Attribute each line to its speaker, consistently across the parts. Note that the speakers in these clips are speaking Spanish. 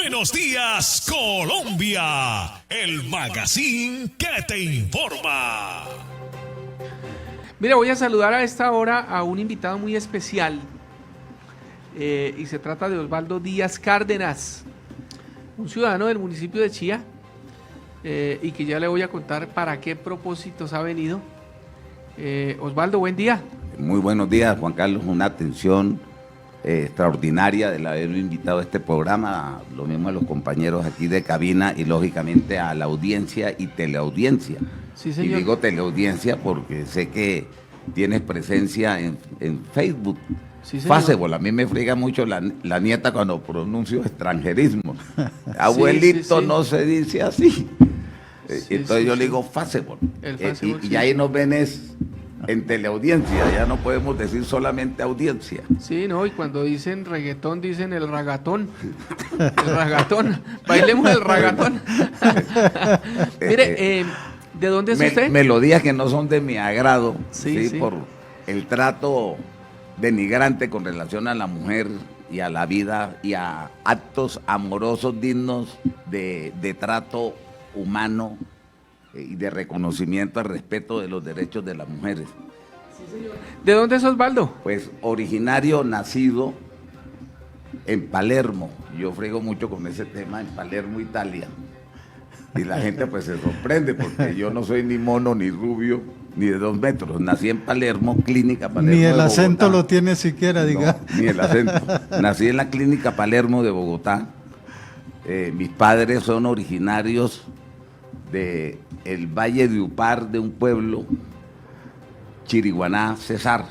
Speaker 1: Buenos días, Colombia, el magazine que te informa.
Speaker 2: Mira, voy a saludar a esta hora a un invitado muy especial y se trata de Osvaldo Díaz Cárdenas, un ciudadano del municipio de Chía y que ya le voy a contar para qué propósitos ha venido. Osvaldo, buen día.
Speaker 3: Muy buenos días, Juan Carlos, una atención extraordinaria del haberme invitado a este programa, lo mismo a los compañeros aquí de cabina y lógicamente a la audiencia y teleaudiencia.
Speaker 2: Sí,
Speaker 3: y
Speaker 2: señor.
Speaker 3: digo teleaudiencia porque sé que tienes presencia en Facebook.
Speaker 2: Sí, señor.
Speaker 3: Facebook, a mí me friega mucho la nieta cuando pronuncio extranjerismo. Abuelito,
Speaker 2: sí.
Speaker 3: no se dice así. Entonces yo
Speaker 2: sí.
Speaker 3: le digo Facebook.
Speaker 2: El Facebook,
Speaker 3: Y
Speaker 2: sí.
Speaker 3: ahí nos ven en teleaudiencia, ya no podemos decir solamente audiencia.
Speaker 2: Sí, no, y cuando dicen reggaetón, dicen el ragatón. El ragatón. Bailemos el ragatón. Mire, ¿de dónde es usted?
Speaker 3: Melodías que no son de mi agrado,
Speaker 2: Sí, sí.
Speaker 3: por el trato denigrante con relación a la mujer y a la vida y a actos amorosos dignos de trato humano y de reconocimiento al respeto de los derechos de las mujeres.
Speaker 2: ¿De dónde es Osvaldo?
Speaker 3: Pues originario, nacido en Palermo. Yo frego mucho con ese tema, en Palermo, Italia. Y la gente pues se sorprende porque yo no soy ni mono, ni rubio, ni de 2 metros. Nací en Palermo, clínica Palermo
Speaker 4: Ni
Speaker 3: de
Speaker 4: el acento
Speaker 3: Bogotá.
Speaker 4: lo tiene siquiera, diga.
Speaker 3: No, ni el acento. Nací en la clínica Palermo de Bogotá. Mis padres son originarios de el Valle de Upar, de un pueblo, Chiriguaná, Cesar,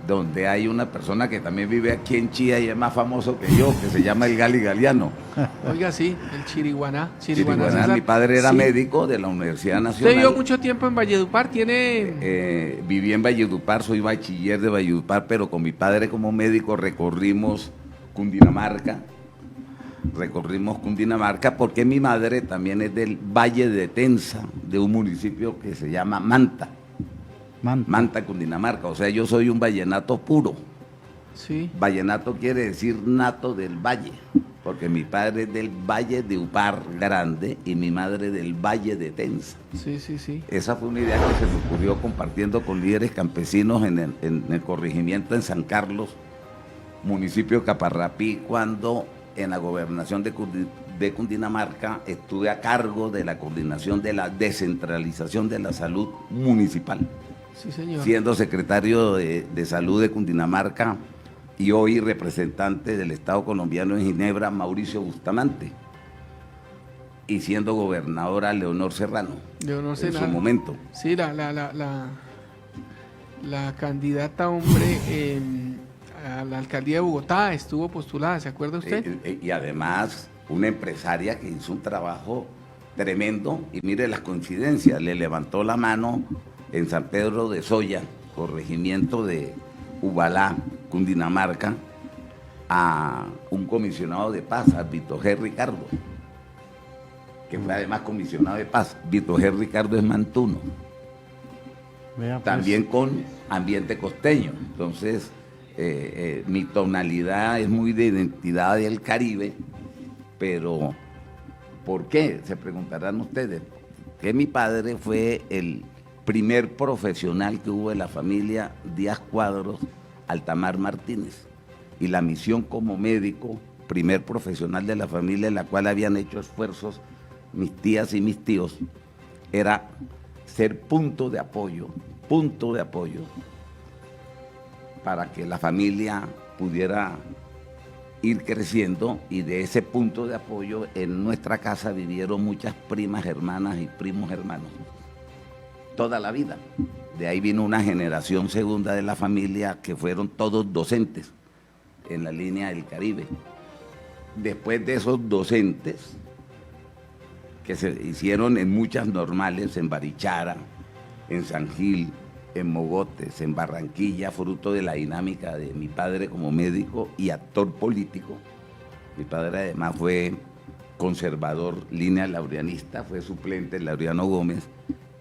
Speaker 3: donde hay una persona que también vive aquí en Chía y es más famoso que yo, que se llama el Gali Galiano.
Speaker 2: Oiga, sí, el Chiriguaná.
Speaker 3: Chiriguaná,
Speaker 2: César.
Speaker 3: mi padre era
Speaker 2: Sí.
Speaker 3: médico de la Universidad
Speaker 2: ¿Usted
Speaker 3: Nacional.
Speaker 2: vivió mucho tiempo en Valledupar? ¿Tiene...?
Speaker 3: Viví en Valledupar, soy bachiller de Valledupar, pero con mi padre como médico recorrimos Cundinamarca porque mi madre también es del Valle de Tensa, de un municipio que se llama Manta, Cundinamarca. O sea, yo soy un vallenato puro.
Speaker 2: Sí.
Speaker 3: Vallenato quiere decir nato del valle, porque mi padre es del Valle de Upar Grande y mi madre del Valle de Tensa.
Speaker 2: Sí.
Speaker 3: Esa fue una idea que se me ocurrió compartiendo con líderes campesinos en el corregimiento en San Carlos, municipio de Caparrapí, cuando en la gobernación de Cundinamarca estuve a cargo de la coordinación de la descentralización de la salud municipal.
Speaker 2: Sí, señor.
Speaker 3: Siendo secretario de Salud de Cundinamarca y hoy representante del Estado colombiano en Ginebra, Mauricio Bustamante, y siendo gobernadora Leonor Serrano en su momento.
Speaker 2: Sí, la candidata, hombre, a la alcaldía de Bogotá estuvo postulada, ¿se acuerda usted?
Speaker 3: Y además una empresaria que hizo un trabajo tremendo y mire las coincidencias, le levantó la mano en San Pedro de Soya, corregimiento de Ubalá, Cundinamarca, a un comisionado de paz, a Vito G. Ricardo, que fue además comisionado de paz. Vito G. Ricardo es mantuno,
Speaker 4: Vea, pues.
Speaker 3: también con ambiente costeño. Entonces, mi tonalidad es muy de identidad del Caribe, pero ¿por qué? Se preguntarán ustedes. Que mi padre fue el primer profesional que hubo de la familia Díaz Cuadros, Altamar Martínez, y la misión como médico, primer profesional de la familia en la cual habían hecho esfuerzos mis tías y mis tíos, era ser punto de apoyo para que la familia pudiera ir creciendo, y de ese punto de apoyo en nuestra casa vivieron muchas primas hermanas y primos hermanos, toda la vida. De ahí vino una generación segunda de la familia que fueron todos docentes en la línea del Caribe. Después de esos docentes, que se hicieron en muchas normales, en Barichara, en San Gil, en Mogotes, en Barranquilla, fruto de la dinámica de mi padre como médico y actor político. Mi padre además fue conservador, línea laureanista, fue suplente de Laureano Gómez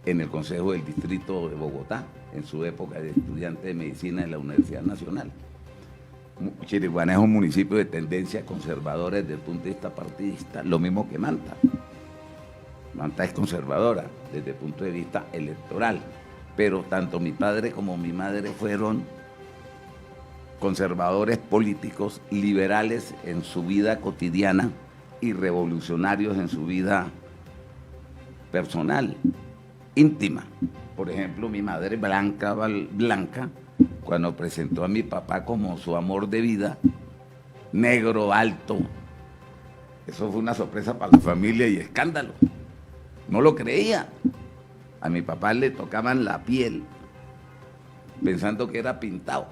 Speaker 3: en el Consejo del Distrito de Bogotá, en su época de estudiante de medicina en la Universidad Nacional. Chiriguaná es un municipio de tendencia conservadora desde el punto de vista partidista, lo mismo que Manta. Manta es conservadora desde el punto de vista electoral, pero tanto mi padre como mi madre fueron conservadores políticos, liberales en su vida cotidiana y revolucionarios en su vida personal, íntima. Por ejemplo, mi madre Blanca, cuando presentó a mi papá como su amor de vida, negro, alto, eso fue una sorpresa para la familia y escándalo. No lo creía. A mi papá le tocaban la piel pensando que era pintado,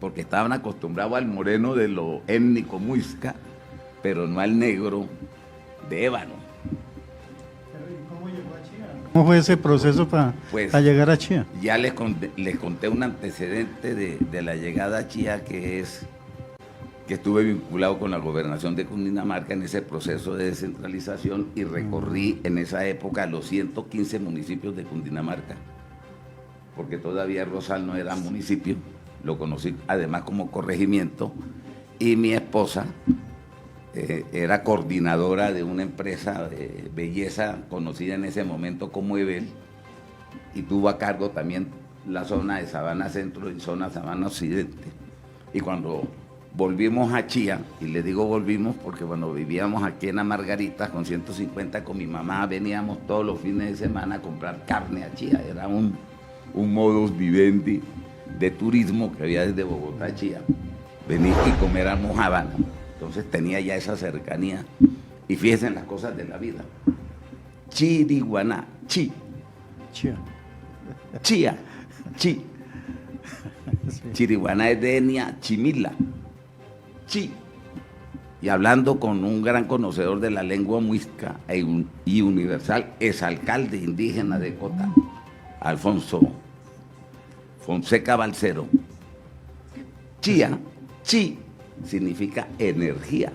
Speaker 3: porque estaban acostumbrados al moreno de lo étnico muisca, pero no al negro de ébano.
Speaker 4: ¿Cómo llegó a Chía? ¿Cómo fue ese proceso para llegar a Chía?
Speaker 3: Ya les conté un antecedente de la llegada a Chía, que es que estuve vinculado con la gobernación de Cundinamarca en ese proceso de descentralización y recorrí en esa época los 115 municipios de Cundinamarca, porque todavía Rosal no era municipio, lo conocí además como corregimiento, y mi esposa era coordinadora de una empresa de belleza conocida en ese momento como Ebel, y tuvo a cargo también la zona de Sabana Centro y zona Sabana Occidente. Y cuando volvimos a Chía, y le digo volvimos porque cuando vivíamos aquí en la Margarita con 150 con mi mamá, veníamos todos los fines de semana a comprar carne a Chía, era un modus vivendi de turismo que había desde Bogotá a Chía, venir y comer almojábana. Entonces tenía ya esa cercanía. Y fíjense en las cosas de la vida. Chiriguaná, Chía, Chi.
Speaker 4: Sí.
Speaker 3: Chiriguaná es de etnia chimila, Chi. Y hablando con un gran conocedor de la lengua muisca y universal, exalcalde indígena de Cota, Alfonso Fonseca Balcero, Chía, Chi, significa energía.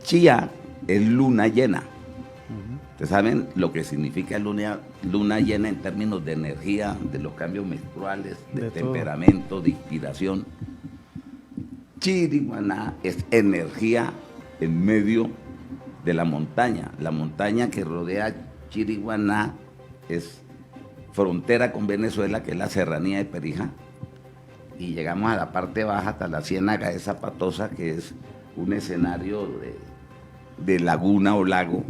Speaker 3: Chía es luna llena. Ustedes saben lo que significa luna llena en términos de energía, de los cambios menstruales, de temperamento, de inspiración. Chiriguaná es energía en medio de la montaña. La montaña que rodea Chiriguaná es frontera con Venezuela, que es la serranía de Perijá. Y llegamos a la parte baja hasta la ciénaga de Zapatosa, que es un escenario de laguna o lago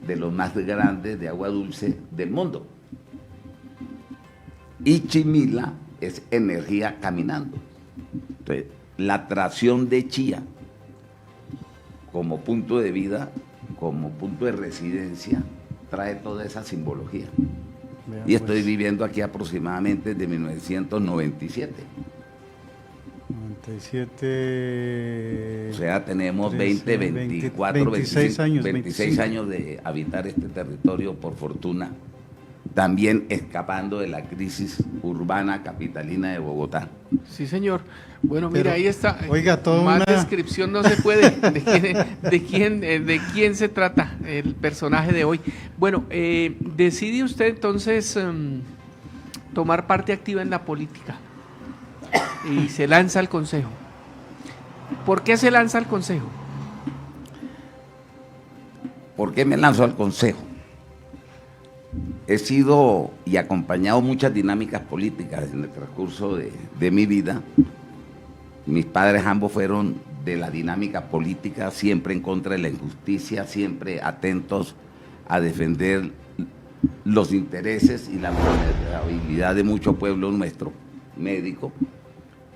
Speaker 3: de los más grandes de agua dulce del mundo. Y Chimila es energía caminando. Entonces, la atracción de Chía como punto de vida, como punto de residencia, trae toda esa simbología.
Speaker 4: Vea,
Speaker 3: y estoy viviendo aquí aproximadamente desde 1997.
Speaker 4: 97.
Speaker 3: O sea, tenemos
Speaker 4: 13,
Speaker 3: 24,
Speaker 4: 26 años,
Speaker 3: 26 años de habitar este territorio, por fortuna, también escapando de la crisis urbana capitalina de Bogotá.
Speaker 2: Sí, señor. Bueno, mira,
Speaker 4: Pero,
Speaker 2: ahí está.
Speaker 4: oiga,
Speaker 2: más descripción no se puede de quién se trata el personaje de hoy. Bueno, decide usted entonces tomar parte activa en la política y se lanza al consejo. ¿Por qué se lanza al consejo?
Speaker 3: ¿Por qué me lanzo al consejo? He sido y acompañado muchas dinámicas políticas en el transcurso de mi vida. Mis padres ambos fueron de la dinámica política, siempre en contra de la injusticia, siempre atentos a defender los intereses y la vulnerabilidad de mucho pueblo nuestro, médico.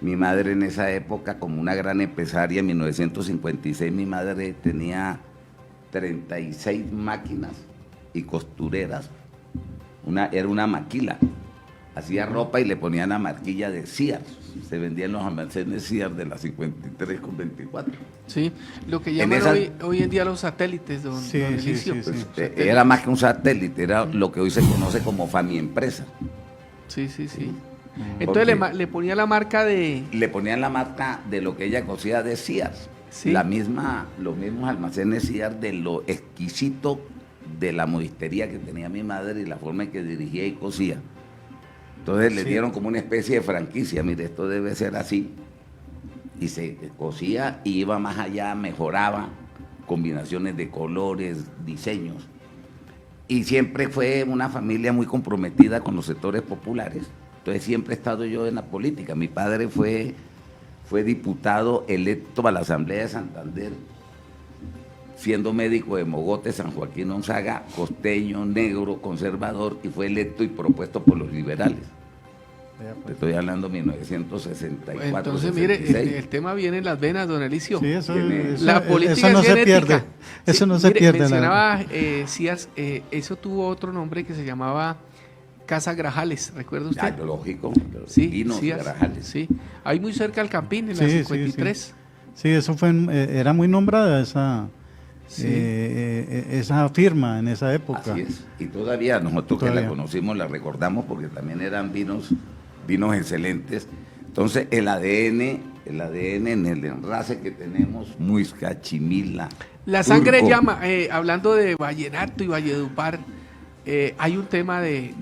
Speaker 3: Mi madre en esa época, como una gran empresaria, en 1956 mi madre tenía 36 máquinas y costureras. Era una maquila, hacía ropa y le ponían la marquilla de Sears, se vendían los almacenes Sears de la 53 con 24.
Speaker 2: Sí, lo que llaman hoy en día los satélites, don Elicio.
Speaker 4: Sí.
Speaker 3: Era más que un satélite, era lo que hoy se conoce como Famiempresa.
Speaker 2: Sí. Entonces le ponía la marca de...
Speaker 3: Le ponían la marca de lo que ella conocía de Sears,
Speaker 2: sí.
Speaker 3: los mismos almacenes Sears, de lo exquisito de la modistería que tenía mi madre y la forma en que dirigía y cosía. Entonces le dieron como una especie de franquicia, mire, esto debe ser así. Y se cosía y iba más allá, mejoraba combinaciones de colores, diseños. Y siempre fue una familia muy comprometida con los sectores populares. Entonces siempre he estado yo en la política. Mi padre fue diputado electo a la Asamblea de Santander, siendo médico de Mogote, San Joaquín Onzaga, costeño, negro, conservador, y fue electo y propuesto por los liberales. Te estoy hablando de 1964.
Speaker 2: Entonces, mire, el tema viene en las venas, don Elicio.
Speaker 4: Sí, eso
Speaker 2: la política
Speaker 4: eso no
Speaker 2: es
Speaker 4: se
Speaker 2: genética.
Speaker 4: pierde. Eso no se
Speaker 2: Mire,
Speaker 4: pierde.
Speaker 2: mencionaba Cías, eso tuvo otro nombre que se llamaba Casa Grajales, ¿recuerda usted?
Speaker 3: Ya, lógico,
Speaker 2: Sí,
Speaker 3: Pinos
Speaker 2: Cías,
Speaker 3: Grajales.
Speaker 2: sí. Ahí muy cerca al Campín, en la 53.
Speaker 4: Sí, eso fue, era muy nombrada esa firma en esa época.
Speaker 3: Así es. Y todavía nosotros que la conocimos la recordamos porque también eran vinos excelentes. Entonces el ADN en el enrase que tenemos, Muisca, Chimila,
Speaker 2: La sangre
Speaker 3: Turco.
Speaker 2: llama, hablando de Vallenato y Valledupar, hay un tema de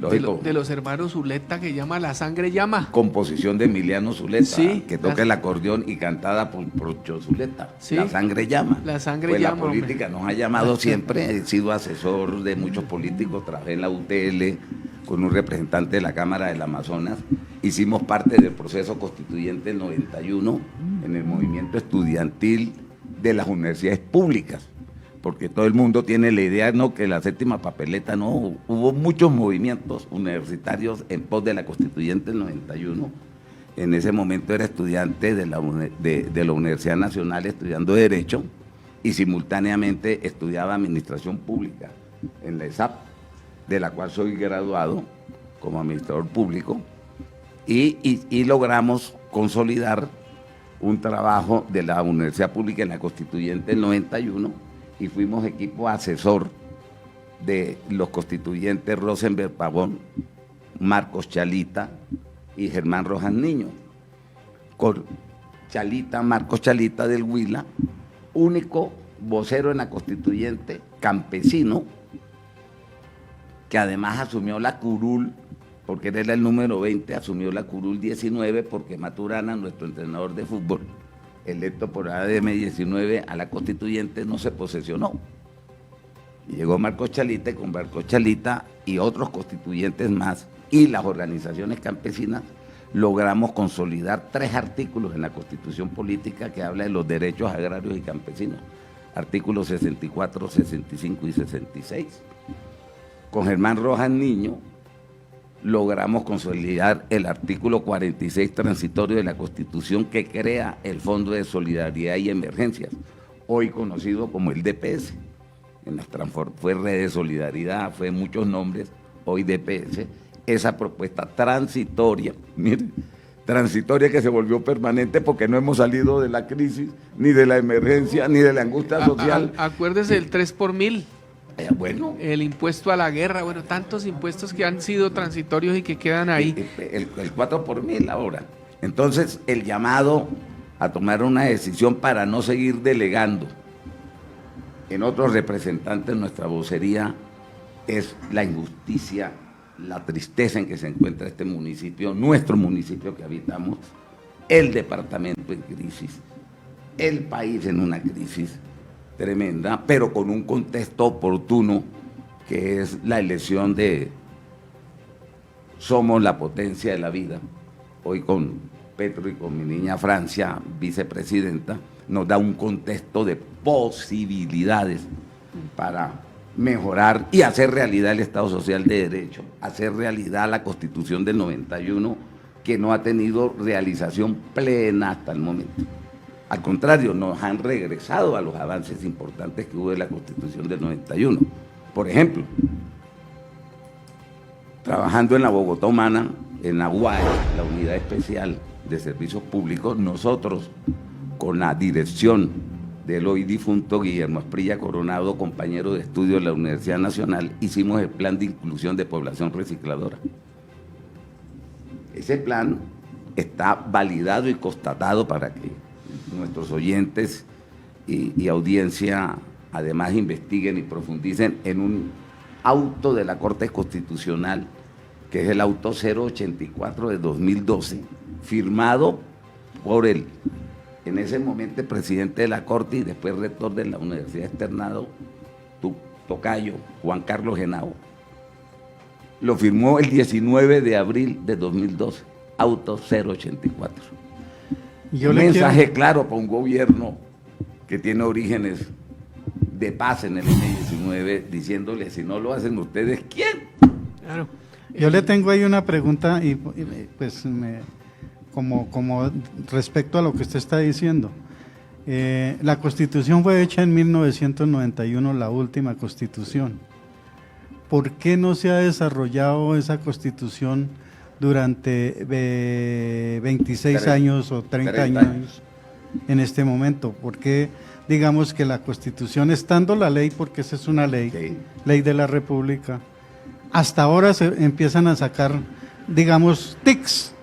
Speaker 2: los hermanos Zuleta que llama La sangre llama.
Speaker 3: Composición de Emiliano Zuleta,
Speaker 2: Sí,
Speaker 3: que toca el acordeón y cantada por Procho Zuleta.
Speaker 2: Sí.
Speaker 3: La sangre llama.
Speaker 2: La sangre
Speaker 3: pues
Speaker 2: llama,
Speaker 3: la política nos ha llamado siempre. He sido asesor de muchos políticos, trabajé en la UTL con un representante de la Cámara del Amazonas. Hicimos parte del proceso constituyente del 91 en el movimiento estudiantil de las universidades públicas, porque todo el mundo tiene la idea, ¿no?, que la séptima papeleta, no, hubo muchos movimientos universitarios en pos de la constituyente del 91. En ese momento era estudiante de la Universidad Nacional estudiando Derecho y simultáneamente estudiaba Administración Pública en la ESAP, de la cual soy graduado como administrador público, y logramos consolidar un trabajo de la Universidad Pública en la Constituyente del 91 y fuimos equipo asesor de los constituyentes Rosenberg Pavón, Marcos Chalita y Germán Rojas Niño. Con Marcos Chalita del Huila, único vocero en la Constituyente, campesino, que además asumió la curul, porque él era el número 20, asumió la curul 19, porque Maturana, nuestro entrenador de fútbol, electo por ADM 19 a la constituyente, no se posesionó. Y llegó Marcos Chalita, y con Marcos Chalita y otros constituyentes más, y las organizaciones campesinas, logramos consolidar 3 artículos en la Constitución Política que habla de los derechos agrarios y campesinos, artículos 64, 65 y 66. Con Germán Rojas Niño logramos consolidar el artículo 46 transitorio de la Constitución que crea el Fondo de Solidaridad y Emergencias, hoy conocido como el DPS. Fue Red de Solidaridad, fue muchos nombres, hoy DPS. Esa propuesta transitoria, mire, transitoria que se volvió permanente porque no hemos salido de la crisis, ni de la emergencia, ni de la angustia social.
Speaker 2: Acuérdese del 3 por 1000.
Speaker 3: Bueno,
Speaker 2: el impuesto a la guerra, bueno, tantos impuestos que han sido transitorios y que quedan ahí.
Speaker 3: El 4 por 1000 ahora. Entonces, el llamado a tomar una decisión para no seguir delegando en otros representantes nuestra vocería es la injusticia, la tristeza en que se encuentra este municipio, nuestro municipio que habitamos, el departamento en crisis, el país en una crisis tremenda, pero con un contexto oportuno que es la elección de Somos la potencia de la vida. Hoy con Petro y con mi niña Francia, vicepresidenta, nos da un contexto de posibilidades para mejorar y hacer realidad el Estado Social de Derecho, hacer realidad la Constitución del 91, que no ha tenido realización plena hasta el momento. Al contrario, nos han regresado a los avances importantes que hubo de la Constitución del 91. Por ejemplo, trabajando en la Bogotá Humana, en la UAE, la Unidad Especial de Servicios Públicos, nosotros, con la dirección del hoy difunto Guillermo Asprilla Coronado, compañero de estudio de la Universidad Nacional, hicimos el plan de inclusión de población recicladora. Ese plan está validado y constatado para que nuestros oyentes y audiencia además investiguen y profundicen en un auto de la Corte Constitucional que es el auto 084 de 2012, firmado por el, en ese momento, el presidente de la Corte y después rector de la Universidad Externado, tocayo, Juan Carlos Henao. Lo firmó el 19 de abril de 2012, auto 084. Un mensaje claro para un gobierno que tiene orígenes de paz en el M-19, diciéndole, si no lo hacen ustedes, ¿quién?
Speaker 2: Claro.
Speaker 4: Yo le tengo ahí una pregunta y pues como respecto a lo que usted está diciendo. La Constitución fue hecha en 1991, la última Constitución. ¿Por qué no se ha desarrollado esa Constitución durante 26 años o 30 años en este momento? ¿Por qué, digamos, que la Constitución, estando la ley, porque esa es una ley, sí, ley de la República, hasta ahora se empiezan a sacar, digamos, tics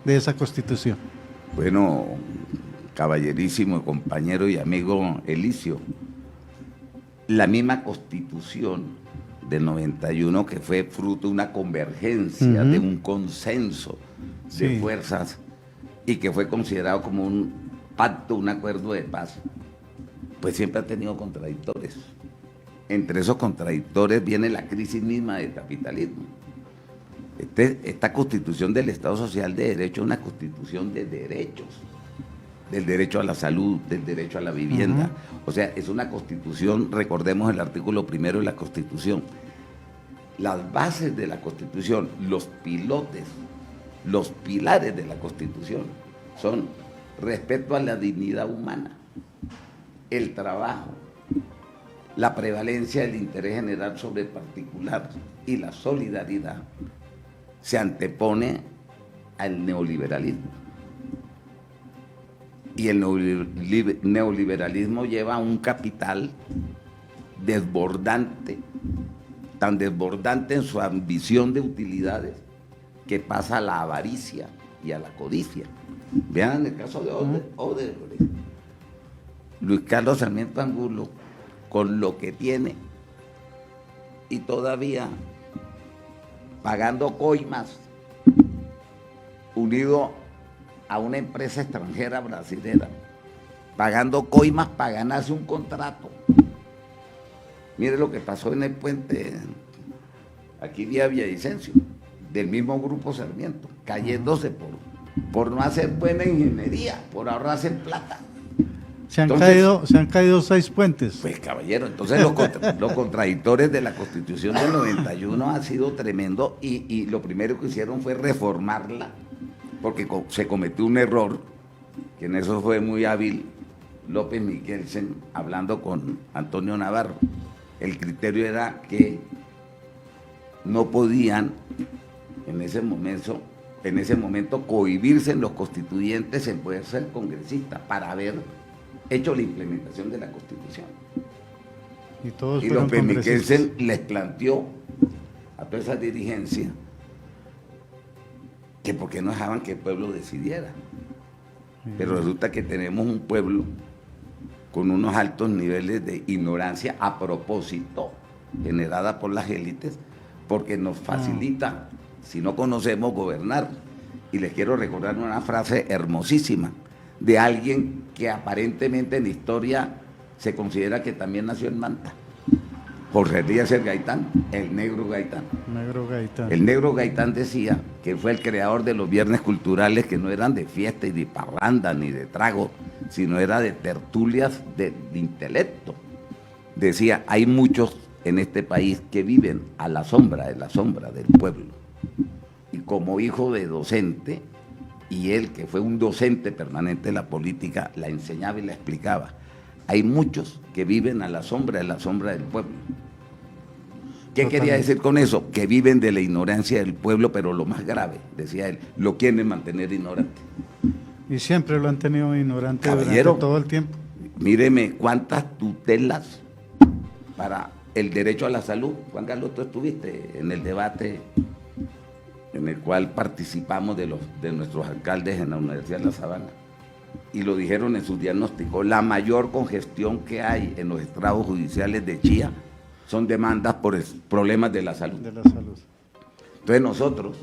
Speaker 4: de esa Constitución?
Speaker 3: Bueno, caballerísimo compañero y amigo Elicio, la misma Constitución del 91, que fue fruto de una convergencia, de un consenso de fuerzas y que fue considerado como un pacto, un acuerdo de paz, pues siempre ha tenido contradictores. Entre esos contradictores viene la crisis misma del capitalismo. Esta Constitución del Estado Social de Derecho es una constitución de derechos, del derecho a la salud, del derecho a la vivienda. O sea, es una Constitución, recordemos el artículo 1 de la Constitución. Las bases de la Constitución, los pilotes, los pilares de la Constitución son respeto a la dignidad humana, el trabajo, la prevalencia del interés general sobre el particular y la solidaridad. Se antepone al neoliberalismo. Y el neoliberalismo lleva un capital desbordante, tan desbordante en su ambición de utilidades, que pasa a la avaricia y a la codicia. Vean el caso de Odebrecht. Luis Carlos Sarmiento Angulo, con lo que tiene, y todavía pagando coimas, unido a una empresa extranjera brasilera, pagando coimas para ganarse un contrato. Mire lo que pasó en el puente, aquí vía Villavicencio, del mismo grupo Sarmiento, cayéndose por no hacer buena ingeniería, por ahorrarse en plata.
Speaker 4: Se han caído 6 puentes.
Speaker 3: Pues caballero, entonces los contradictores de la Constitución del 91 han sido tremendo y lo primero que hicieron fue reformarla, porque se cometió un error, que en eso fue muy hábil López Michelsen, hablando con Antonio Navarro. El criterio era que no podían en ese momento cohibirse en los constituyentes en poder ser congresistas para haber hecho la implementación de la Constitución. Y López Michelsen les planteó a toda esa dirigencia que por qué no dejaban que el pueblo decidiera. Pero resulta que tenemos un pueblo con unos altos niveles de ignorancia a propósito, generada por las élites, porque nos facilita, si no conocemos, gobernar. Y les quiero recordar una frase hermosísima de alguien que aparentemente en la historia se considera que también nació en Manta. Jorge Eliezer Gaitán, el Negro Gaitán. El Negro Gaitán decía que fue el creador de los viernes culturales, que no eran de fiesta y de parranda ni de trago, sino era de tertulias de intelecto. Decía, hay muchos en este país que viven a la sombra del pueblo. Y como hijo de docente, y él que fue un docente permanente de la política, la enseñaba y la explicaba, hay muchos que viven a la sombra del pueblo. ¿Qué quería decir con eso? Que viven de la ignorancia del pueblo, pero lo más grave, decía él, lo quieren mantener ignorante.
Speaker 4: Y siempre lo han tenido ignorante, caballero, durante todo el tiempo.
Speaker 3: Míreme cuántas tutelas para el derecho a la salud. Juan Carlos, tú estuviste en el debate en el cual participamos de nuestros alcaldes en la Universidad de La Sabana, y lo dijeron en su diagnóstico: la mayor congestión que hay en los estrados judiciales de Chía son demandas por problemas de la salud. Entonces nosotros,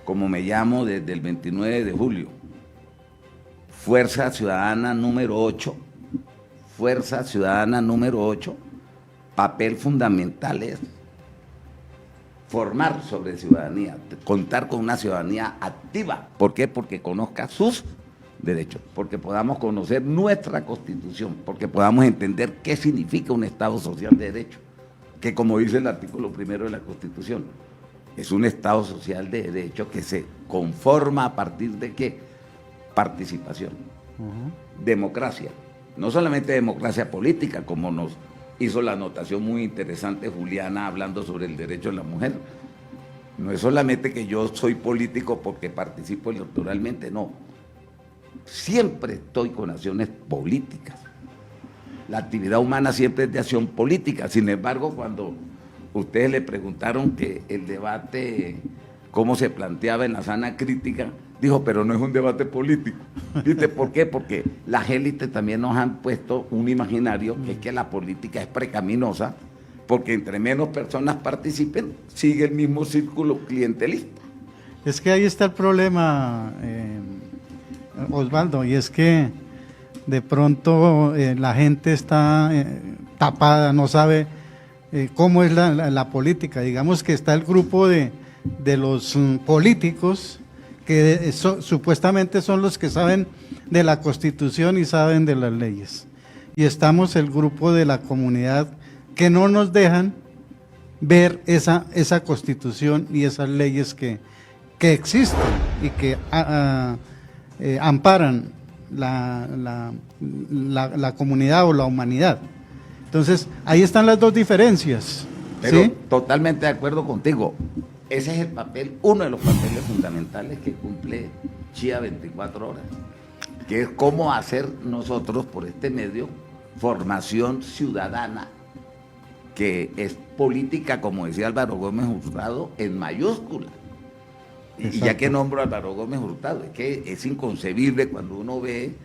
Speaker 3: como me llamo desde el 29 de julio, Fuerza Ciudadana número 8, Fuerza Ciudadana número 8, papel fundamental es formar sobre ciudadanía, contar con una ciudadanía activa. ¿Por qué? Porque conozca sus derechos, porque podamos conocer nuestra Constitución, porque podamos entender qué significa un Estado social de derecho, que como dice el artículo 1 de la Constitución, es un Estado social de derecho que se conforma a partir de ¿qué? Participación, democracia, no solamente democracia política, como nos hizo la anotación muy interesante Juliana hablando sobre el derecho de la mujer. No es solamente que yo soy político porque participo electoralmente, no. Siempre estoy con acciones políticas. La actividad humana siempre es de acción política. Sin embargo, cuando ustedes le preguntaron que el debate, cómo se planteaba en la sana crítica, dijo, pero no es un debate político. ¿Viste por qué? Porque las élites también nos han puesto un imaginario que es que la política es precaminosa, porque entre menos personas participen, sigue el mismo círculo clientelista.
Speaker 4: Es que ahí está el problema, Osvaldo, y es que de pronto la gente está tapada, no sabe cómo es la política. Digamos que está el grupo de los políticos que supuestamente son los que saben de la Constitución y saben de las leyes. Y estamos el grupo de la comunidad que no nos dejan ver esa Constitución y esas leyes que existen y que amparan la comunidad o la humanidad. Entonces, ahí están las dos diferencias.
Speaker 3: Pero
Speaker 4: ¿sí?
Speaker 3: Totalmente de acuerdo contigo. Ese es el papel, uno de los papeles fundamentales que cumple Chía 24 horas, que es cómo hacer nosotros por este medio formación ciudadana, que es política, como decía Álvaro Gómez Hurtado, en mayúscula. Y ya que nombro a Álvaro Gómez Hurtado, es que es inconcebible cuando uno ve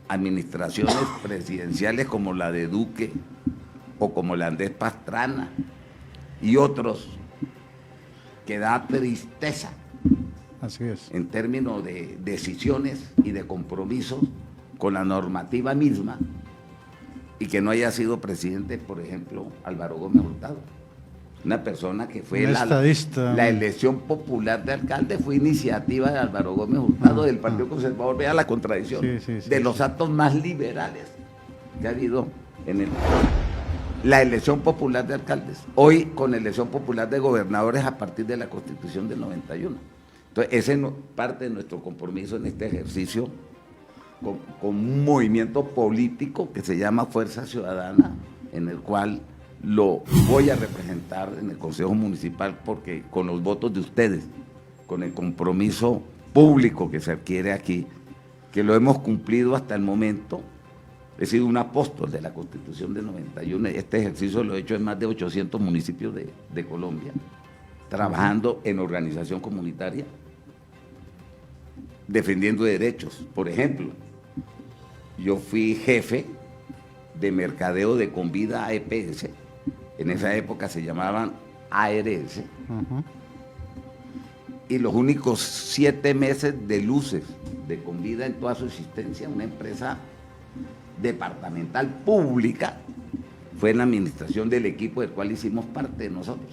Speaker 3: administraciones presidenciales como la de Duque o como la de Andrés Pastrana y otros, que da tristeza.
Speaker 4: Así es.
Speaker 3: En términos de decisiones y de compromisos con la normativa misma, y que no haya sido presidente, por ejemplo, Álvaro Gómez Hurtado. Una persona que fue la elección popular de alcalde, fue iniciativa de Álvaro Gómez Hurtado, del Partido Conservador. Vea la contradicción, de los actos más liberales que ha habido en la elección popular de alcaldes, hoy con elección popular de gobernadores a partir de la Constitución del 91. Entonces, ese es parte de nuestro compromiso en este ejercicio con un movimiento político que se llama Fuerza Ciudadana, en el cual lo voy a representar en el Consejo Municipal, porque con los votos de ustedes, con el compromiso público que se adquiere aquí, que lo hemos cumplido hasta el momento. He sido un apóstol de la Constitución del 91. Este ejercicio lo he hecho en más de 800 municipios de Colombia, trabajando en organización comunitaria, defendiendo derechos. Por ejemplo, yo fui jefe de mercadeo de Convida EPS, en esa época se llamaban ARS, y los únicos 7 meses de luces de Convida en toda su existencia, una empresa departamental pública, fue en la administración del equipo del cual hicimos parte de nosotros.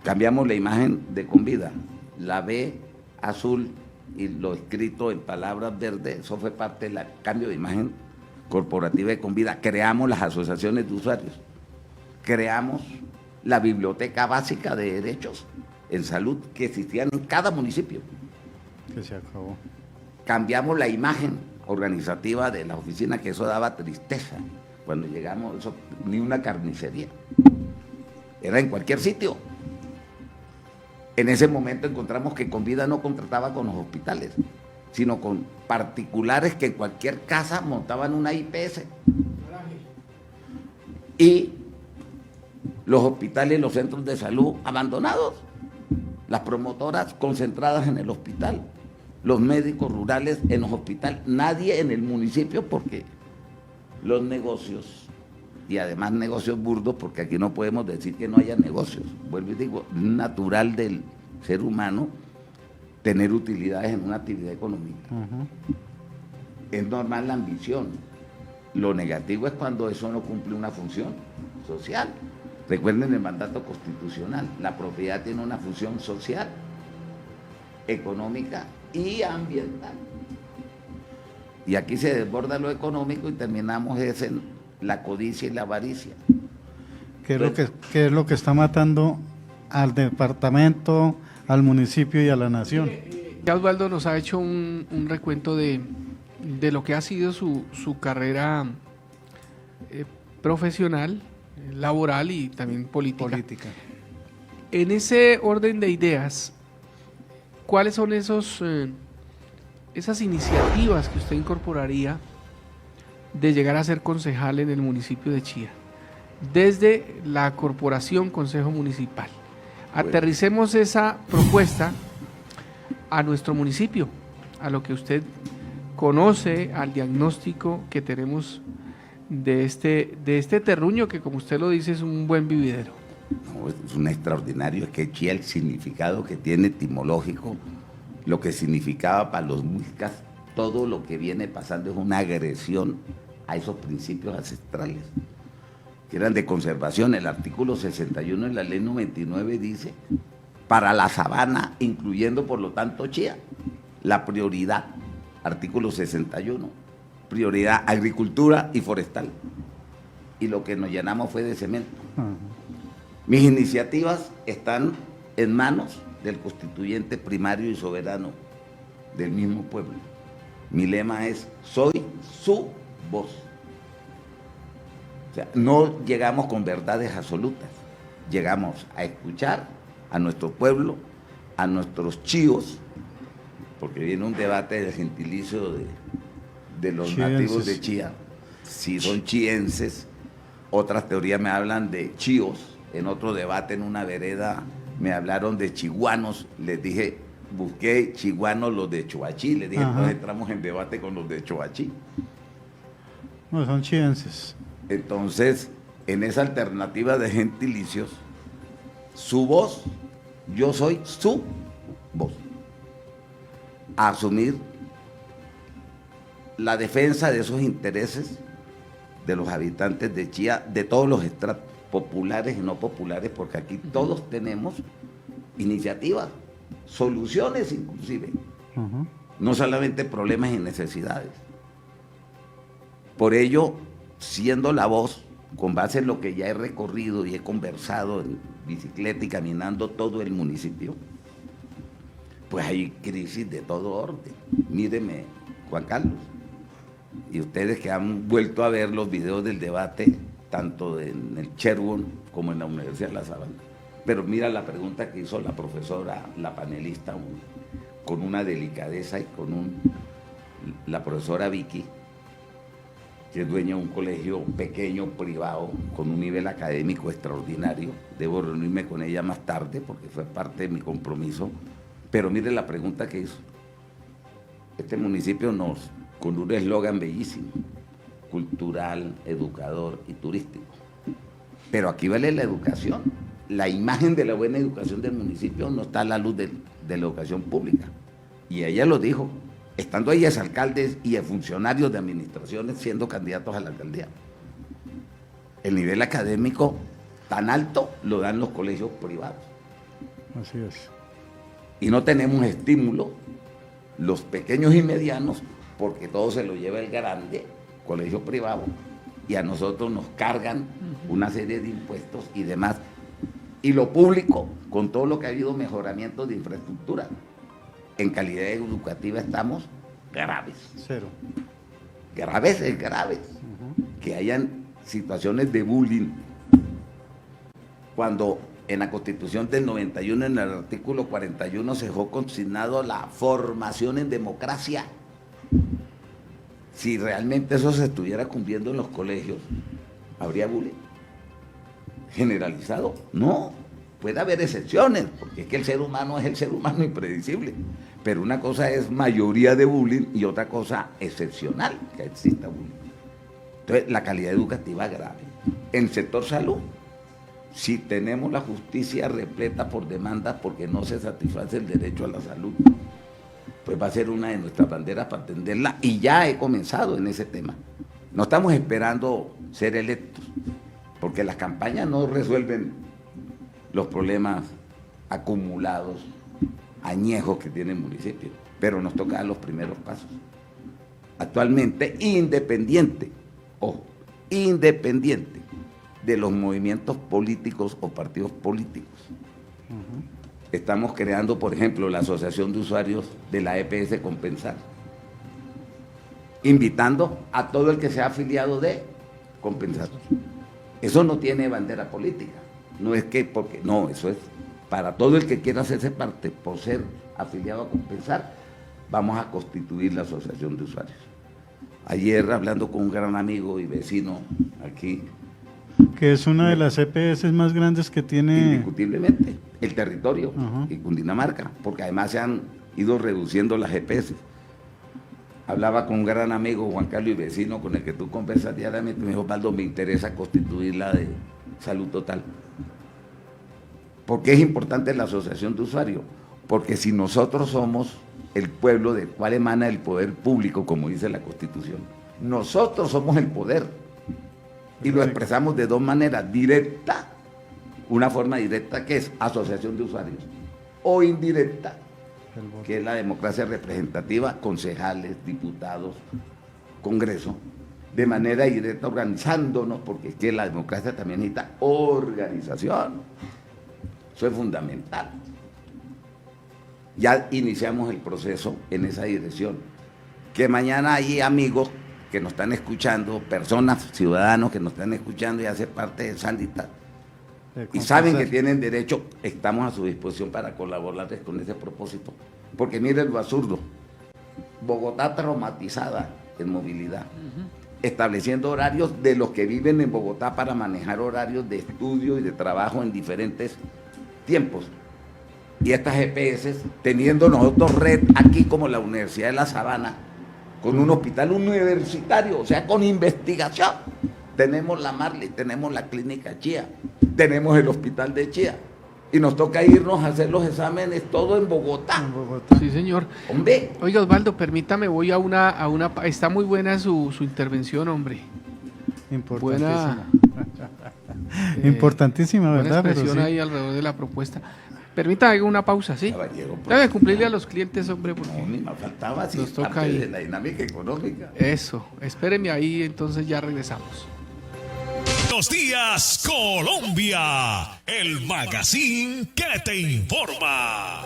Speaker 3: Cambiamos la imagen de Convida, la B azul y lo escrito en palabras verdes, eso fue parte del cambio de imagen corporativa de Convida. Creamos las asociaciones de usuarios, creamos la biblioteca básica de derechos en salud que existían en cada municipio.
Speaker 4: Que se acabó.
Speaker 3: Cambiamos la imagen organizativa de la oficina, que eso daba tristeza. Cuando llegamos, eso, ni una carnicería. Era en cualquier sitio. En ese momento encontramos que Convida no contrataba con los hospitales, sino con particulares que en cualquier casa montaban una IPS. Y los hospitales y los centros de salud abandonados, las promotoras concentradas en el hospital, los médicos rurales en los hospitales, nadie en el municipio, porque los negocios y además negocios burdos, porque aquí no podemos decir que no haya negocios. Vuelvo y digo, es natural del ser humano tener utilidades en una actividad económica. Es normal la ambición. Lo negativo es cuando eso no cumple una función social. Recuerden el mandato constitucional, la propiedad tiene una función social, económica y ambiental. Y aquí se desborda lo económico y terminamos en la codicia y la avaricia.
Speaker 4: ¿Qué es lo que está matando al departamento, al municipio y a la nación?
Speaker 2: Ya Osvaldo nos ha hecho un recuento de lo que ha sido su carrera profesional, laboral y también política. En ese orden de ideas, ¿cuáles son esas iniciativas que usted incorporaría de llegar a ser concejal en el municipio de Chía? Desde la corporación Consejo Municipal. Aterricemos esa propuesta a nuestro municipio, a lo que usted conoce, al diagnóstico que tenemos de este terruño que, como usted lo dice, es un buen vividero.
Speaker 3: No, es un extraordinario, es que Chía, el significado que tiene etimológico, lo que significaba para los muiscas, todo lo que viene pasando es una agresión a esos principios ancestrales, que eran de conservación. El artículo 61 de la ley 99 dice, para la sabana, incluyendo por lo tanto Chía, la prioridad, artículo 61, prioridad agricultura y forestal. Y lo que nos llenamos fue de cemento. Mis iniciativas están en manos del constituyente primario y soberano del mismo pueblo. Mi lema es, soy su voz. O sea, no llegamos con verdades absolutas, llegamos a escuchar a nuestro pueblo, a nuestros chíos, porque viene un debate del gentilicio de los nativos de Chía, si son chienses. Otras teorías me hablan de chíos. En otro debate en una vereda me hablaron de chiguanos. Les dije, busqué chiguanos los de Choachí. Les dije, entonces entramos en debate con los de Choachí.
Speaker 4: No, son chienses.
Speaker 3: Entonces, en esa alternativa de gentilicios, su voz, yo soy su voz. A asumir la defensa de esos intereses de los habitantes de Chía, de todos los estratos populares y no populares, porque aquí todos tenemos iniciativas, soluciones inclusive, no solamente problemas y necesidades. Por ello, siendo la voz, con base en lo que ya he recorrido y he conversado en bicicleta y caminando todo el municipio, pues hay crisis de todo orden. Míreme, Juan Carlos, y ustedes que han vuelto a ver los videos del debate, tanto en el Sherborne como en la Universidad de La Sabana. Pero mira la pregunta que hizo la profesora, la panelista, con una delicadeza, y la profesora Vicky, que es dueña de un colegio pequeño, privado, con un nivel académico extraordinario. Debo reunirme con ella más tarde porque fue parte de mi compromiso. Pero mire la pregunta que hizo. Este municipio con un eslogan bellísimo, cultural, educador y turístico. Pero aquí vale la educación. La imagen de la buena educación del municipio no está a la luz de la educación pública. Y ella lo dijo, estando ellas alcaldes y funcionarios de administraciones siendo candidatos a la alcaldía. El nivel académico tan alto lo dan los colegios privados.
Speaker 4: Así es.
Speaker 3: Y no tenemos estímulo, los pequeños y medianos, porque todo se lo lleva el grande, colegio privado, y a nosotros nos cargan una serie de impuestos y demás. Y lo público, con todo lo que ha habido mejoramientos de infraestructura, en calidad educativa estamos graves.
Speaker 4: Cero.
Speaker 3: Graves. Que hayan situaciones de bullying. Cuando en la Constitución del 91, en el artículo 41, se dejó consignado la formación en democracia. Si realmente eso se estuviera cumpliendo en los colegios, ¿habría bullying generalizado? No, puede haber excepciones, porque es que el ser humano es el ser humano impredecible. Pero una cosa es mayoría de bullying y otra cosa excepcional, que exista bullying. Entonces, la calidad educativa es grave. En el sector salud, si tenemos la justicia repleta por demandas porque no se satisface el derecho a la salud, pues va a ser una de nuestras banderas para atenderla, y ya he comenzado en ese tema. No estamos esperando ser electos, porque las campañas no resuelven los problemas acumulados, añejos que tiene el municipio, pero nos toca dar los primeros pasos. Actualmente, independiente de los movimientos políticos o partidos políticos, estamos creando, por ejemplo, la Asociación de Usuarios de la EPS Compensar, invitando a todo el que sea afiliado de Compensar. Eso no tiene bandera política, no es que porque, no, eso es para todo el que quiera hacerse parte por ser afiliado a Compensar. Vamos a constituir la Asociación de Usuarios. Ayer, hablando con un gran amigo y vecino aquí,
Speaker 4: que es una de las EPS más grandes que tiene...
Speaker 3: Indiscutiblemente, el territorio y Cundinamarca, porque además se han ido reduciendo las EPS. Hablaba con un gran amigo, Juan Carlos, y vecino, con el que tú conversas diariamente, me dijo: Osvaldo, me interesa constituir la de Salud Total. ¿Por qué es importante la asociación de usuarios? Porque si nosotros somos el pueblo del cual emana el poder público, como dice la Constitución, nosotros somos el poder. Y lo expresamos de dos maneras: directa, una forma directa que es asociación de usuarios, o indirecta, que es la democracia representativa, concejales, diputados, Congreso, de manera directa organizándonos, porque es que la democracia también necesita organización. Eso es fundamental. Ya iniciamos el proceso en esa dirección. Que mañana hay amigos que nos están escuchando, personas, ciudadanos que nos están escuchando y hacen parte de Sandita, y saben que tienen derecho, estamos a su disposición para colaborarles con ese propósito. Porque miren lo absurdo: Bogotá traumatizada en movilidad, estableciendo horarios de los que viven en Bogotá para manejar horarios de estudio y de trabajo en diferentes tiempos. Y estas EPS, teniendo nosotros red aquí como la Universidad de La Sabana, con un hospital universitario, o sea, con investigación. Tenemos la Marley, tenemos la clínica Chía, tenemos el hospital de Chía, y nos toca irnos a hacer los exámenes todo en Bogotá.
Speaker 2: Sí, señor.
Speaker 3: Hombre.
Speaker 2: Oiga, Osvaldo, permítame, voy a una está muy buena su intervención, hombre.
Speaker 4: Importantísima. Importantísima, ¿verdad?
Speaker 2: Buena expresión ahí alrededor de la propuesta. Permítame hago una pausa, ¿sí?
Speaker 3: Caballero,
Speaker 2: Debe cumplirle a los clientes, hombre, porque
Speaker 3: no, ni me faltaba, si
Speaker 2: nos
Speaker 3: es
Speaker 2: toca
Speaker 3: parte
Speaker 2: ahí
Speaker 3: de la dinámica económica.
Speaker 2: Eso, espéreme ahí, entonces ya regresamos.
Speaker 1: Buenos días, Colombia, el magazine que te informa.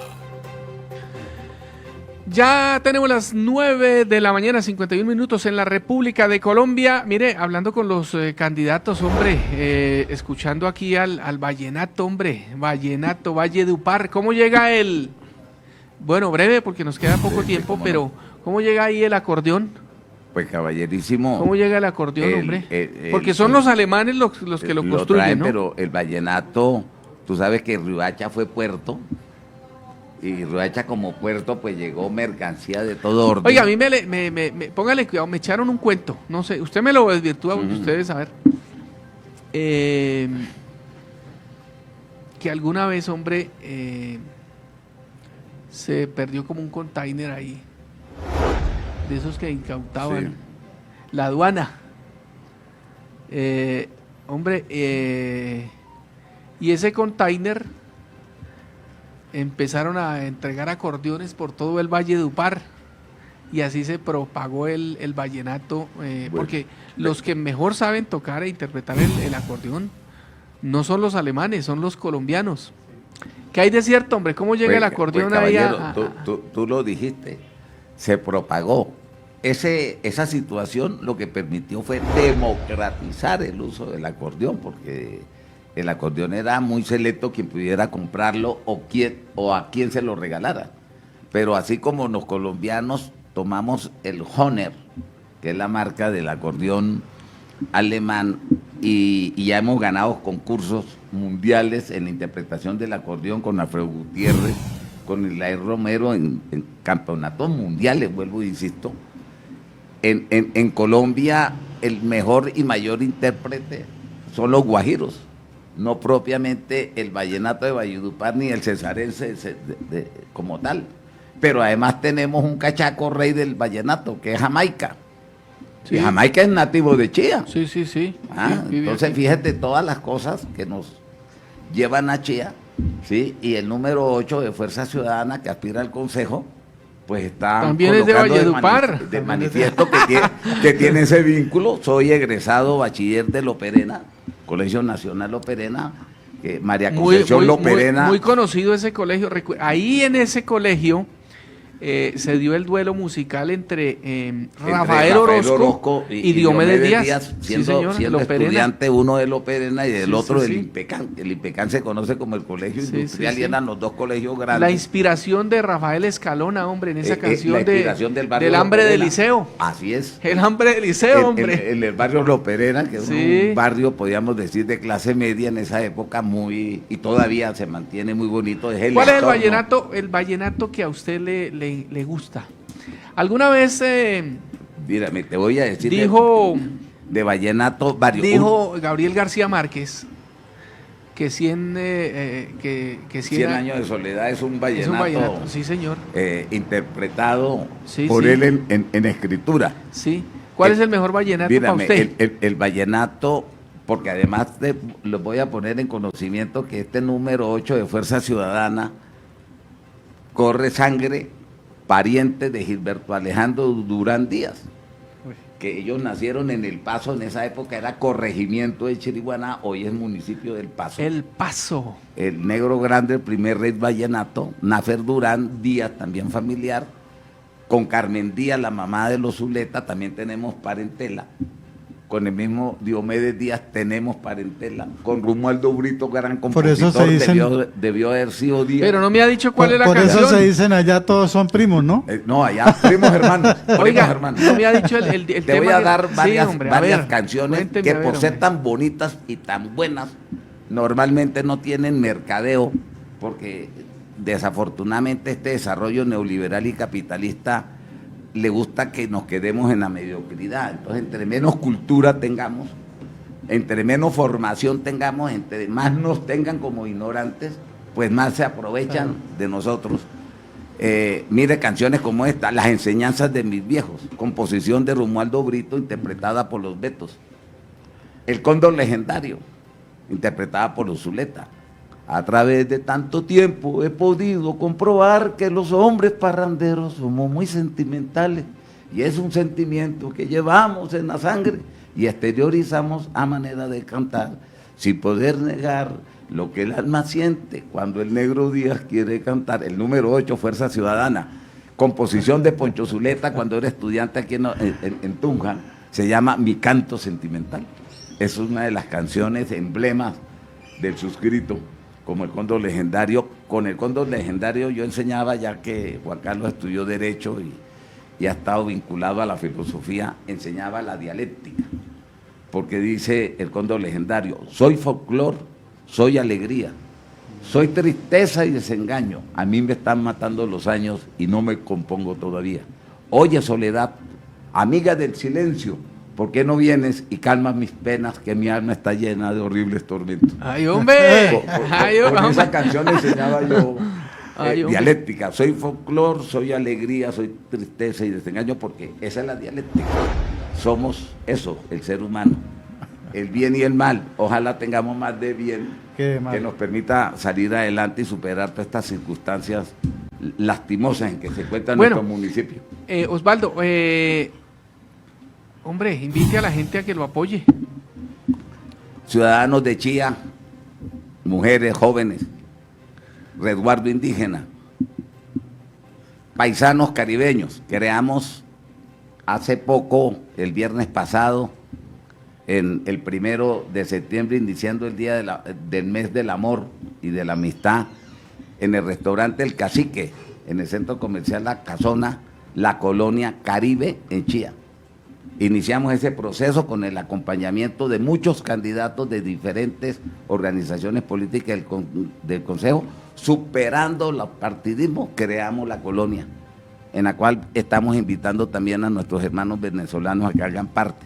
Speaker 2: Ya tenemos las 9 de la mañana, 51 minutos en la República de Colombia. Mire, hablando con los candidatos, hombre, escuchando aquí al vallenato, hombre, vallenato, Valledupar. ¿Cómo llega el...? Bueno, breve, porque nos queda poco tiempo, pero ¿cómo llega ahí el acordeón?
Speaker 3: Pues caballerísimo.
Speaker 2: ¿Cómo llega el acordeón, hombre? Porque son los alemanes los que lo construyen,
Speaker 3: traen,
Speaker 2: ¿no?
Speaker 3: Pero el vallenato, tú sabes que Riohacha fue puerto, y Riohacha como puerto pues llegó mercancía de todo orden.
Speaker 2: Oiga, a mí póngale cuidado, me echaron un cuento, no sé, usted me lo desvirtúa, ustedes a ver. Que alguna vez, hombre, se perdió como un container ahí, de esos que incautaban,
Speaker 3: sí,
Speaker 2: la aduana. Hombre, y ese container empezaron a entregar acordeones por todo el Valledupar, y así se propagó el vallenato, porque los que mejor saben tocar e interpretar el acordeón no son los alemanes, son los colombianos. ¿Qué hay de cierto, hombre? ¿Cómo llega el acordeón ahí a...?
Speaker 3: Tú lo dijiste, se propagó. Esa situación lo que permitió fue democratizar el uso del acordeón, porque el acordeón era muy selecto quien pudiera comprarlo o a quien se lo regalara. Pero así como los colombianos tomamos el Hohner, que es la marca del acordeón alemán, y ya hemos ganado concursos mundiales en la interpretación del acordeón con Alfredo Gutiérrez, con Ilaí Romero en campeonatos mundiales, vuelvo e insisto. En Colombia el mejor y mayor intérprete son los guajiros, no propiamente el vallenato de Valledupar ni el cesarense como tal. Pero además tenemos un cachaco rey del vallenato, que es Jamaica.
Speaker 2: Sí.
Speaker 3: Y Jamaica es nativo de Chía.
Speaker 2: Sí, sí, sí.
Speaker 3: Ah,
Speaker 2: Sí,
Speaker 3: entonces fíjate todas las cosas que nos llevan a Chía, ¿sí? Y el número 8 de Fuerza Ciudadana que aspira al Consejo, pues está
Speaker 2: también es de Valledupar.
Speaker 3: De manifiesto que tiene ese vínculo. Soy egresado bachiller de Loperena, Colegio Nacional Loperena, María Concepción Loperena.
Speaker 2: Muy conocido ese colegio. Ahí en ese colegio se dio el duelo musical entre Rafael Orozco y Diomedes Díaz.
Speaker 3: Siendo estudiante uno de Loperena y del otro del
Speaker 2: sí.
Speaker 3: INPECAN. El INPECAN se conoce como el colegio industrial y eran los dos colegios grandes.
Speaker 2: La inspiración de Rafael Escalona, hombre, en esa canción
Speaker 3: del
Speaker 2: hambre del liceo.
Speaker 3: Así es.
Speaker 2: El hambre del liceo, hombre.
Speaker 3: En el barrio Loperena, que es un barrio, podríamos decir, de clase media en esa época, y todavía se mantiene muy bonito.
Speaker 2: ¿Cuál es el vallenato que a usted le gusta? ¿Alguna vez
Speaker 3: mírame, te voy a decir
Speaker 2: dijo
Speaker 3: de vallenato varios?
Speaker 2: Dijo Gabriel García Márquez que 100
Speaker 3: años de soledad es un vallenato,
Speaker 2: sí señor,
Speaker 3: interpretado por él en escritura.
Speaker 2: Sí. ¿Cuál es el mejor vallenato para usted?
Speaker 3: El vallenato, porque además lo voy a poner en conocimiento que este número 8 de Fuerza Ciudadana corre sangre pariente de Gilberto Alejandro Durán Díaz, que ellos nacieron en El Paso, en esa época era corregimiento de Chiriguaná, hoy es municipio del Paso.
Speaker 2: El Paso.
Speaker 3: El Negro Grande, el primer rey vallenato, Nafer Durán Díaz, también familiar, con Carmen Díaz, la mamá de los Zuleta, también tenemos parentela. Con el mismo Diomedes Díaz tenemos parentela. Con Romualdo Brito, gran compositor,
Speaker 4: por eso se dicen,
Speaker 3: debió haber sido Díaz.
Speaker 2: Pero no me ha dicho cuál es la
Speaker 4: canción. Por eso se dicen allá todos son primos, ¿no?
Speaker 3: No, allá primos hermanos.
Speaker 2: Oiga,
Speaker 3: hermanos.
Speaker 2: no me ha dicho el tema.
Speaker 3: Te voy a dar varias
Speaker 2: ver,
Speaker 3: canciones que por ser tan bonitas y tan buenas, normalmente no tienen mercadeo, porque desafortunadamente este desarrollo neoliberal y capitalista le gusta que nos quedemos en la mediocridad. Entonces, entre menos cultura tengamos, entre menos formación tengamos, entre más nos tengan como ignorantes, pues más se aprovechan de nosotros. Mire canciones como esta, Las enseñanzas de mis viejos, composición de Romualdo Brito, interpretada por los Betos. El Cóndor legendario, interpretada por los Zuleta. A través de tanto tiempo he podido comprobar que los hombres parranderos somos muy sentimentales y es un sentimiento que llevamos en la sangre y exteriorizamos a manera de cantar, sin poder negar lo que el alma siente cuando el Negro Díaz quiere cantar. El número 8, Fuerza Ciudadana, composición de Poncho Zuleta cuando era estudiante aquí en Tunja, se llama Mi Canto Sentimental. Es una de las canciones emblemas del suscrito, como el Cóndor legendario. Con el Cóndor legendario yo enseñaba, ya que Juan Carlos estudió Derecho y ha estado vinculado a la filosofía, enseñaba la dialéctica, porque dice el Cóndor legendario: soy folclor, soy alegría, soy tristeza y desengaño, a mí me están matando los años y no me compongo todavía. Oye soledad, amiga del silencio, ¿por qué no vienes y calmas mis penas, que mi alma está llena de horribles tormentos?
Speaker 2: ¡Ay, hombre!
Speaker 3: Con esa canción enseñaba yo dialéctica. Soy folclor, soy alegría, soy tristeza y desengaño, porque esa es la dialéctica. Somos eso, el ser humano. El bien y el mal. Ojalá tengamos más de bien que nos permita salir adelante y superar todas estas circunstancias lastimosas en que se encuentra nuestro municipio.
Speaker 2: Osvaldo, hombre, invite a la gente a que lo apoye.
Speaker 3: Ciudadanos de Chía, mujeres, jóvenes, resguardo indígena, paisanos caribeños. Creamos hace poco, el viernes pasado, en el 1 de septiembre, iniciando el día del mes del amor y de la amistad, en el restaurante El Cacique, en el centro comercial La Casona, la colonia Caribe en Chía. Iniciamos ese proceso con el acompañamiento de muchos candidatos de diferentes organizaciones políticas del Consejo, superando los partidismos, creamos la colonia, en la cual estamos invitando también a nuestros hermanos venezolanos a que hagan parte,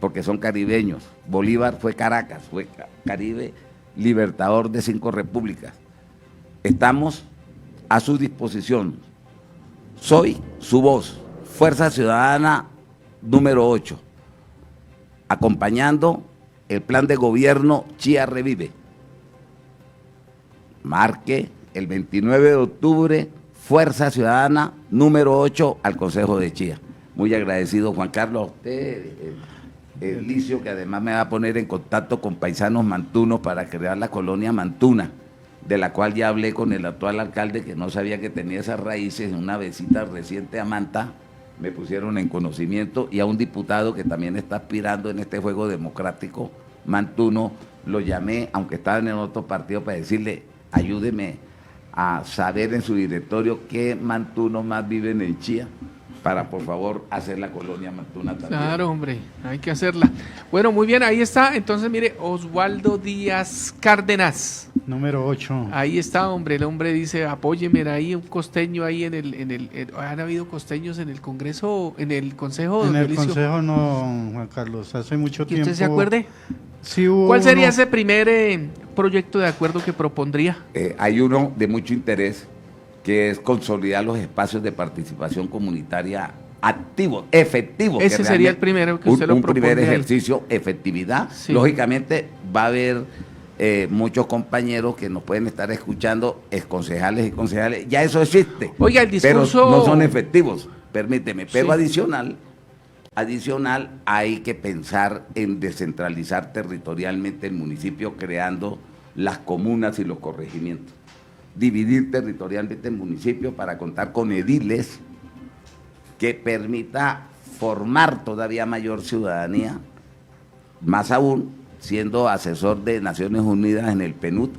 Speaker 3: porque son caribeños. Bolívar fue Caracas, fue Caribe, libertador de 5 repúblicas. Estamos a su disposición. Soy su voz, Fuerza Ciudadana número 8, acompañando el plan de gobierno Chía Revive. Marque el 29 de octubre, Fuerza Ciudadana número 8 al Consejo de Chía. Muy agradecido, Juan Carlos, a usted, el Licio, que además me va a poner en contacto con paisanos mantunos para crear la colonia Mantuna, de la cual ya hablé con el actual alcalde, que no sabía que tenía esas raíces. En una visita reciente a Manta me pusieron en conocimiento, y a un diputado que también está aspirando en este juego democrático mantuno, lo llamé, aunque estaban en otro partido, para decirle, ayúdeme a saber en su directorio qué mantunos más viven en Chía, para por favor hacer la colonia Mantuna también.
Speaker 2: Claro, hombre, hay que hacerla. Bueno, muy bien, ahí está. Entonces, mire, Oswaldo Díaz Cárdenas.
Speaker 4: Número 8.
Speaker 2: Ahí está, hombre. El hombre dice, apóyeme ahí, un costeño ahí ¿han habido costeños en el Congreso, en el Consejo?
Speaker 4: En el
Speaker 2: Delicio?
Speaker 4: Consejo no, Juan Carlos, hace mucho
Speaker 2: ¿Que
Speaker 4: tiempo.
Speaker 2: usted se acuerde?
Speaker 4: Sí hubo
Speaker 2: ¿Cuál sería
Speaker 4: uno.
Speaker 2: ese primer proyecto de acuerdo que propondría?
Speaker 3: Hay uno de mucho interés, que es consolidar los espacios de participación comunitaria activos, efectivos.
Speaker 2: Ese
Speaker 3: que
Speaker 2: sería el
Speaker 3: realmente
Speaker 2: primero que usted lo
Speaker 3: un primer
Speaker 2: propondría ahí.
Speaker 3: ejercicio, efectividad.
Speaker 2: Sí.
Speaker 3: Lógicamente va a haber muchos compañeros que nos pueden estar escuchando, exconcejales y concejales, ya eso existe.
Speaker 2: Oiga, el discurso...
Speaker 3: Pero no son efectivos, permíteme, pero
Speaker 2: Sí.
Speaker 3: adicional hay que pensar en descentralizar territorialmente el municipio, creando las comunas y los corregimientos. Dividir territorialmente el municipio para contar con ediles que permita formar todavía mayor ciudadanía. Más aún, siendo asesor de Naciones Unidas en el PNUD,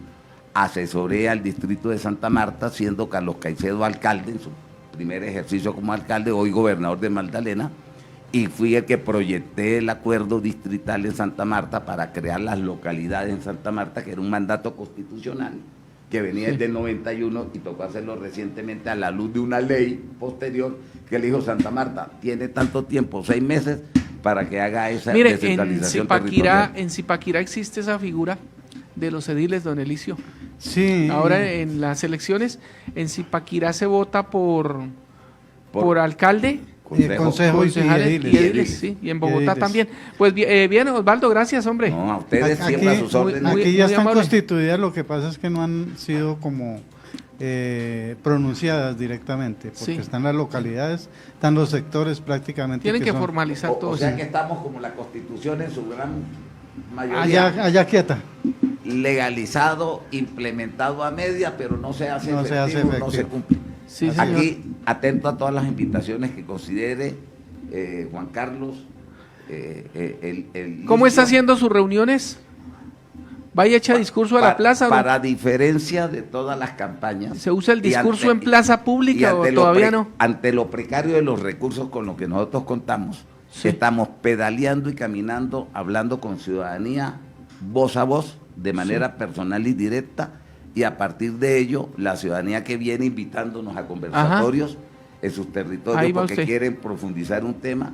Speaker 3: asesoré al distrito de Santa Marta, siendo Carlos Caicedo alcalde en su primer ejercicio como alcalde, hoy gobernador de Magdalena, y fui el que proyecté el acuerdo distrital en Santa Marta para crear las localidades en Santa Marta, que era un mandato constitucional que venía desde el 91 y tocó hacerlo recientemente a la luz de una ley posterior que le dijo: Santa Marta tiene tanto tiempo, 6 meses, para que haga esa
Speaker 2: Mire,
Speaker 3: descentralización territorial.
Speaker 2: en Zipaquirá existe esa figura de los ediles, don Elicio.
Speaker 4: Sí.
Speaker 2: Ahora en las elecciones, en Zipaquirá se vota por alcalde,
Speaker 3: Consejo.
Speaker 2: concejales
Speaker 4: ediles.
Speaker 2: y ediles, sí, y en Bogotá
Speaker 4: ediles.
Speaker 2: también. Pues bien, Osvaldo, gracias, hombre.
Speaker 3: No, a ustedes
Speaker 4: Aquí-
Speaker 3: siempre a sus órdenes.
Speaker 2: muy-
Speaker 4: Aquí ya
Speaker 2: muy
Speaker 4: están
Speaker 2: amable.
Speaker 4: constituidas, lo que pasa es que no han sido como pronunciadas directamente, porque
Speaker 2: Sí.
Speaker 4: están las localidades, están los sectores prácticamente.
Speaker 2: Tienen que
Speaker 4: son-
Speaker 2: formalizar todo
Speaker 3: O sea
Speaker 2: eso.
Speaker 3: que estamos como la Constitución en su gran mayoría.
Speaker 4: Allá quieta.
Speaker 3: Legalizado, implementado a media, pero no se hace
Speaker 4: No se
Speaker 3: efectivo,
Speaker 4: hace
Speaker 3: no se
Speaker 4: efectivo.
Speaker 3: cumple.
Speaker 2: Sí, señor.
Speaker 3: Aquí, atento a todas las invitaciones que considere Juan Carlos.
Speaker 2: ¿Cómo está
Speaker 3: Licio,
Speaker 2: haciendo sus reuniones? ¿Vaya a echar discurso a la plaza? ¿no?
Speaker 3: Para diferencia de todas las campañas.
Speaker 2: ¿Se usa el
Speaker 3: y
Speaker 2: discurso en plaza pública
Speaker 3: y
Speaker 2: o
Speaker 3: ante lo
Speaker 2: todavía no?
Speaker 3: Ante lo precario de los recursos con los que nosotros contamos,
Speaker 2: Sí.
Speaker 3: estamos pedaleando y caminando, hablando con ciudadanía, voz a voz, de manera personal y directa, y a partir de ello, la ciudadanía que viene invitándonos a conversatorios en sus territorios
Speaker 2: Ahí va
Speaker 3: porque
Speaker 2: usted.
Speaker 3: quieren profundizar un tema,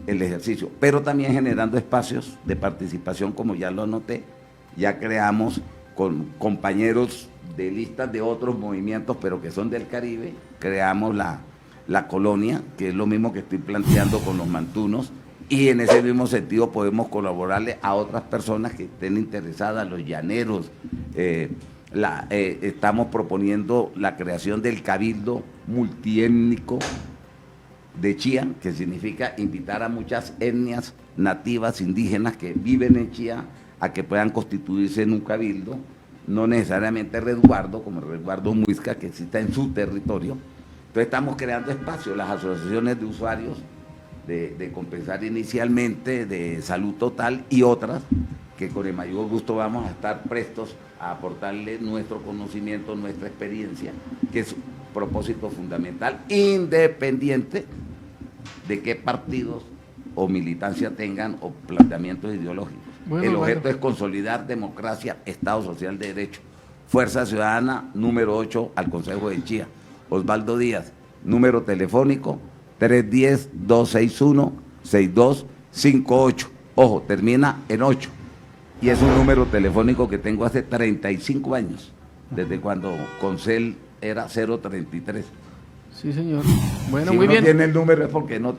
Speaker 3: el ejercicio, pero también generando espacios de participación, como ya lo anoté. Ya creamos con compañeros de listas de otros movimientos, pero que son del Caribe, creamos la colonia, que es lo mismo que estoy planteando con los mantunos, y en ese mismo sentido podemos colaborarle a otras personas que estén interesadas, los llaneros. Estamos proponiendo la creación del cabildo multiétnico de Chía, que significa invitar a muchas etnias nativas indígenas que viven en Chía a que puedan constituirse en un cabildo, no necesariamente resguardo, como el resguardo Muisca, que exista en su territorio. Entonces estamos creando espacios, las asociaciones de usuarios de Compensar inicialmente, de Salud Total y otras, que con el mayor gusto vamos a estar prestos a aportarle nuestro conocimiento, nuestra experiencia, que es un propósito fundamental, independiente de qué partidos o militancia tengan o planteamientos ideológicos.
Speaker 2: Bueno,
Speaker 3: El objeto
Speaker 2: bueno.
Speaker 3: es consolidar democracia, Estado Social de Derecho. Fuerza Ciudadana número 8 al Consejo de Chía. Osvaldo Díaz, número telefónico 310-261-6258. Ojo, termina en 8. Y es un número telefónico que tengo hace 35 años, desde cuando Concel era 033.
Speaker 2: Sí, señor. Bueno,
Speaker 3: Si
Speaker 2: muy
Speaker 3: uno
Speaker 2: bien.
Speaker 3: tiene el número es porque no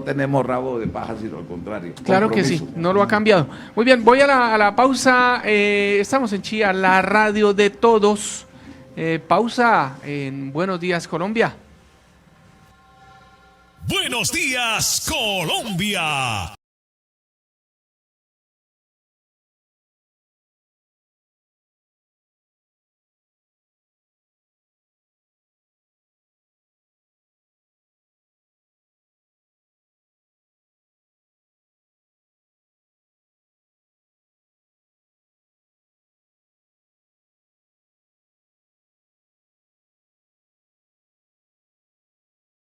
Speaker 3: tenemos rabo de paja, sino al contrario.
Speaker 2: Claro que sí,
Speaker 3: Compromiso.
Speaker 2: no lo ha cambiado. Muy bien, voy a la pausa. Estamos en Chía, la radio de todos. Pausa en Buenos Días, Colombia.
Speaker 1: Buenos días, Colombia.